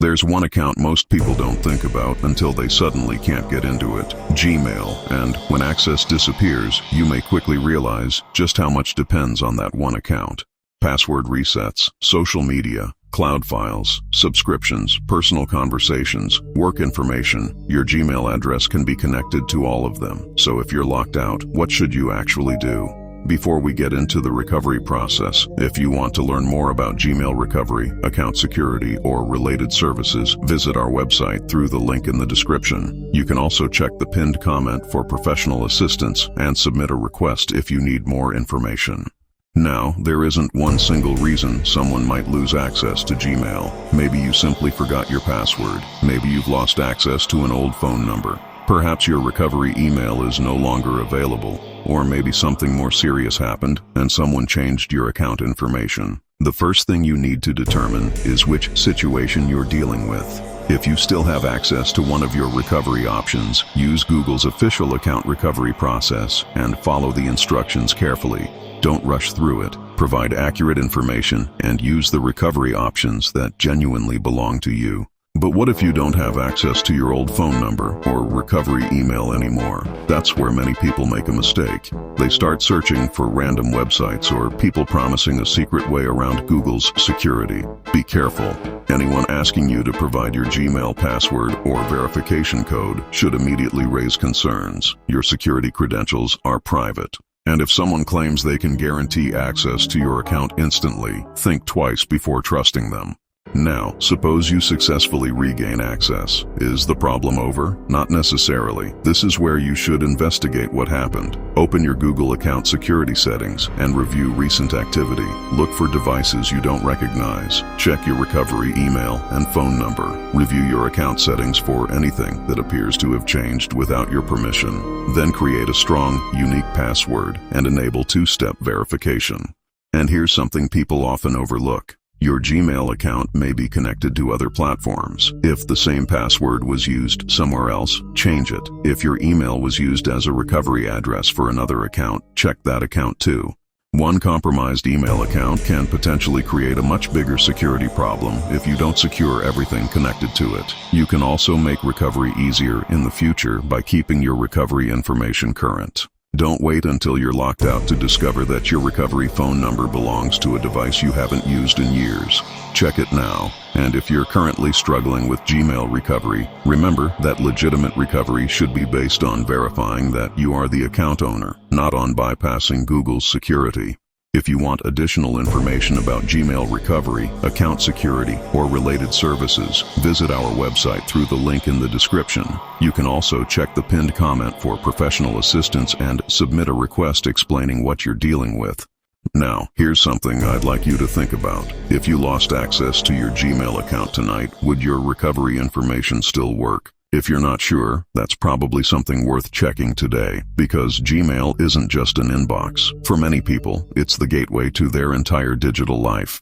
There's one account most people don't think about until they suddenly can't get into it: Gmail. And when access disappears, you may quickly realize just how much depends on that one account. Password resets, social media, cloud files, subscriptions, personal conversations, work information. Your Gmail address can be connected to all of them. So if you're locked out, what should you actually do? Before we get into the recovery process, if you want to learn more about Gmail recovery, account security, or related services, visit our website through the link in the description. You can also check the pinned comment for professional assistance and submit a request if you need more information. Now, there isn't one single reason someone might lose access to Gmail. Maybe you simply forgot your password. Maybe you've lost access to an old phone number. Perhaps your recovery email is no longer available. Or maybe something more serious happened and someone changed your account information. The first thing you need to determine is which situation you're dealing with. If you still have access to one of your recovery options, use Google's official account recovery process and follow the instructions carefully. Don't rush through it. Provide accurate information and use the recovery options that genuinely belong to you. But what if you don't have access to your old phone number or recovery email anymore? That's where many people make a mistake. They start searching for random websites or people promising a secret way around Google's security. Be careful. Anyone asking you to provide your Gmail password or verification code should immediately raise concerns. Your security credentials are private. And if someone claims they can guarantee access to your account instantly, think twice before trusting them. Now, suppose you successfully regain access. Is the problem over? Not necessarily. This is where you should investigate what happened. Open your Google account security settings and review recent activity. Look for devices you don't recognize. Check your recovery email and phone number. Review your account settings for anything that appears to have changed without your permission. Then create a strong, unique password and enable two-step verification. And here's something people often overlook. Your Gmail account may be connected to other platforms. If the same password was used somewhere else, change it. If your email was used as a recovery address for another account, check that account too. One compromised email account can potentially create a much bigger security problem if you don't secure everything connected to it. You can also make recovery easier in the future by keeping your recovery information current. Don't wait until you're locked out to discover that your recovery phone number belongs to a device you haven't used in years. Check it now. And if you're currently struggling with Gmail recovery, remember that legitimate recovery should be based on verifying that you are the account owner, not on bypassing Google's security. If you want additional information about Gmail recovery, account security, or related services, visit our website through the link in the description. You can also check the pinned comment for professional assistance and submit a request explaining what you're dealing with. Now, here's something I'd like you to think about. If you lost access to your Gmail account tonight, would your recovery information still work? If you're not sure, that's probably something worth checking today, because Gmail isn't just an inbox. For many people, it's the gateway to their entire digital life.